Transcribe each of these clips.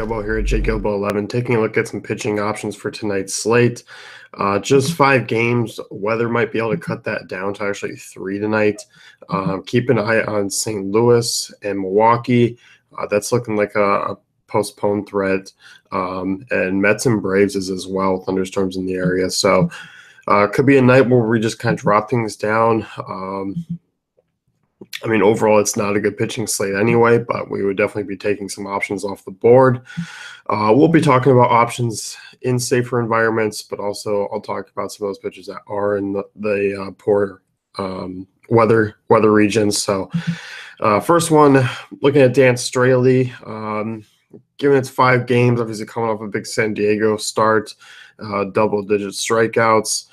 Gilbo here at JGilbo11, taking a look at some pitching options for tonight's slate. Just 5 games. Weather might be able to cut that down to actually 3 tonight. Keep an eye on St. Louis and Milwaukee. That's looking like a postponed threat. And Mets and Braves is as well, thunderstorms in the area. So could be a night where we just kind of drop things down. I mean, overall, it's not a good pitching slate anyway, but we would definitely be taking some options off the board. We'll be talking about options in safer environments, but also I'll talk about some of those pitchers that are in the poor weather regions. So first one, looking at Dan Straley. Given it's 5 games, obviously coming off a big San Diego start, double-digit strikeouts.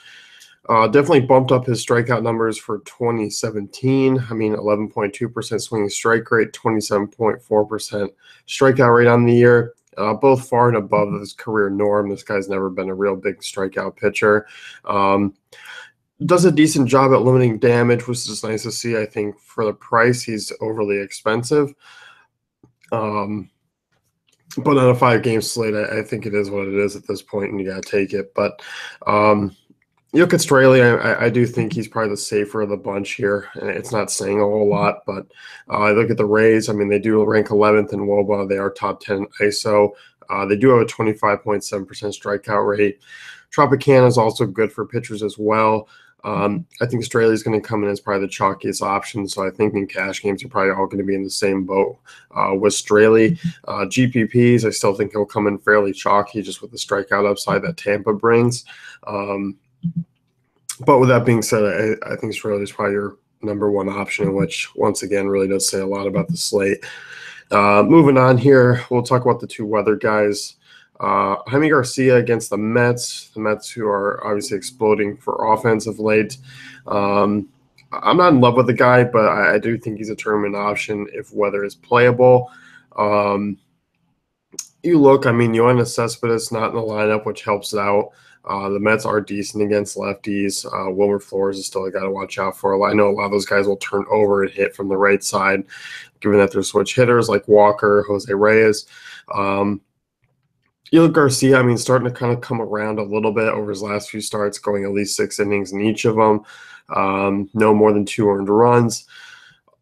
Definitely bumped up his strikeout numbers for 2017. I mean, 11.2% swinging strike rate, 27.4% strikeout rate on the year, both far and above his career norm. This guy's never been a real big strikeout pitcher. Does a decent job at limiting damage, which is nice to see. I think for the price, he's overly expensive. But on a 5-game slate, I think it is what it is at this point, and you got to take it. But you look at Straley, I do think he's probably the safer of the bunch here. And it's not saying a whole lot, but I look at the Rays. I mean, they do rank 11th in WOBA. They are top 10 ISO. They do have a 25.7% strikeout rate. Tropicana is also good for pitchers as well. I think Straley is going to come in as probably the chalkiest option. So I think in cash games, you're probably all going to be in the same boat with Straley. GPPs, I still think he'll come in fairly chalky just with the strikeout upside that Tampa brings. But with that being said, I think Straley is probably your number one option, which once again really does say a lot about the slate. Moving on here, we'll talk about the 2 weather guys. Jaime Garcia against the Mets who are obviously exploding for offense of late. I'm not in love with the guy, but I do think he's a tournament option if weather is playable. You look, I mean, Yoenis Cespedes not in the lineup, which helps it out. The Mets are decent against lefties. Wilmer Flores is still a guy to watch out for. I know a lot of those guys will turn over and hit from the right side, given that they're switch hitters like Walker, Jose Reyes. You look Garcia, I mean, starting to kind of come around a little bit over his last few starts, going at least 6 innings in each of them. No more than 2 earned runs.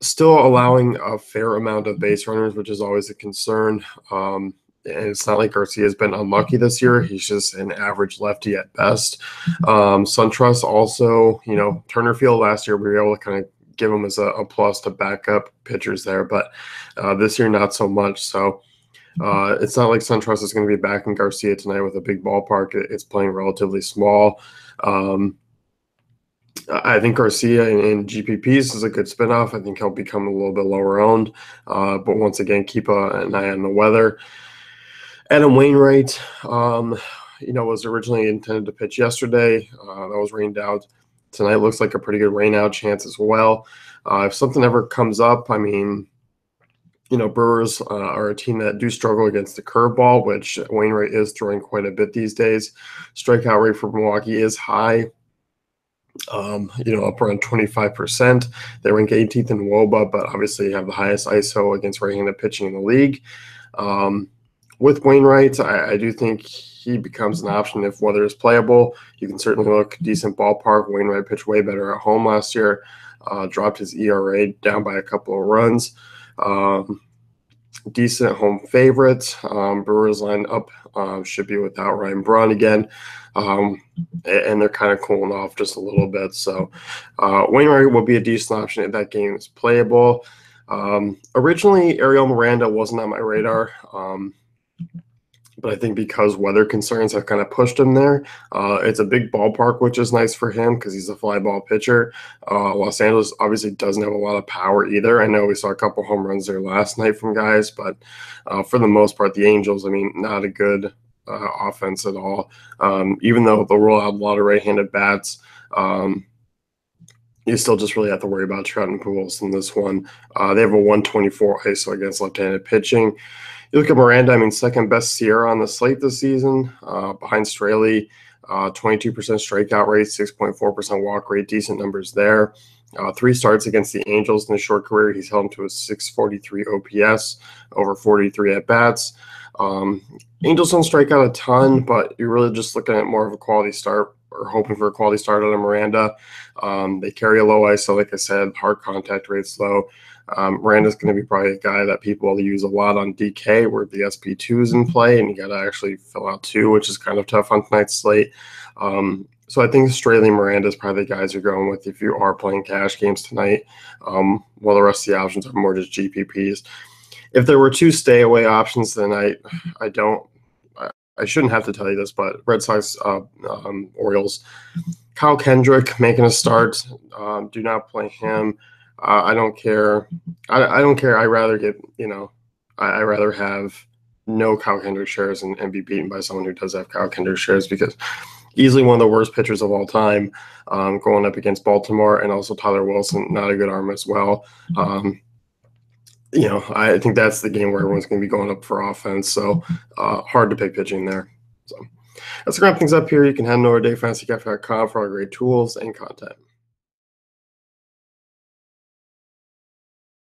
Still allowing a fair amount of base runners, which is always a concern. And it's not like Garcia has been unlucky this year. He's just an average lefty at best. SunTrust also, Turner Field last year, we were able to kind of give him as a plus to back up pitchers there. But this year, not so much. So it's not like SunTrust is going to be backing Garcia tonight with a big ballpark. It's playing relatively small. I think Garcia in GPPs is a good spinoff. I think he'll become a little bit lower owned. But once again, keep an eye on the weather. Adam Wainwright, was originally intended to pitch yesterday. That was rained out. Tonight looks like a pretty good rain out chance as well. If something ever comes up, I mean, Brewers are a team that do struggle against the curveball, which Wainwright is throwing quite a bit these days. Strikeout rate for Milwaukee is high, up around 25%. They rank 18th in WOBA, but obviously have the highest ISO against right-handed pitching in the league. With Wainwright, I do think he becomes an option if weather is playable. You can certainly look decent ballpark. Wainwright pitched way better at home last year, dropped his ERA down by a couple of runs. Decent home favorite. Brewers line up should be without Ryan Braun again. And they're kind of cooling off just a little bit. So Wainwright will be a decent option if that game is playable. Originally, Ariel Miranda wasn't on my radar. But I think because weather concerns have kind of pushed him there. It's a big ballpark, which is nice for him because he's a fly ball pitcher. Los Angeles obviously doesn't have a lot of power either. I know we saw a couple home runs there last night from guys, but for the most part, the Angels, I mean, not a good offense at all. Even though they'll roll out a lot of right-handed bats, you still just really have to worry about Trout and Pujols in this one. They have a 124 ISO against left-handed pitching. You look at Miranda, I mean, second best Sierra on the slate this season, behind Straley, 22% strikeout rate, 6.4% walk rate, decent numbers there. 3 starts against the Angels in his short career. He's held them to a 643 OPS, over 43 at-bats. Angels don't strike out a ton, but you're really just looking at more of a quality start or hoping for a quality start out of Miranda. They carry a low ISO, like I said, hard contact rate's low. Miranda's going to be probably a guy that people will use a lot on DK where the SP2 is in play, and you got to actually fill out 2, which is kind of tough on tonight's slate. So I think Straley Miranda is probably the guys you're going with if you are playing cash games tonight, while the rest of the options are more just GPPs. If there were 2 stay away options, then I shouldn't have to tell you this, but Red Sox, Orioles, Kyle Kendrick making a start. Do not play him. I don't care. I don't care. I rather get, I rather have no Kyle Kendrick shares and be beaten by someone who does have Kyle Kendrick shares, because easily one of the worst pitchers of all time, going up against Baltimore, and also Tyler Wilson, not a good arm as well. I think that's the game where everyone's going to be going up for offense. So hard to pick pitching there. So let's wrap things up here. You can head over to DaveFantasyCafe.com for all great tools and content.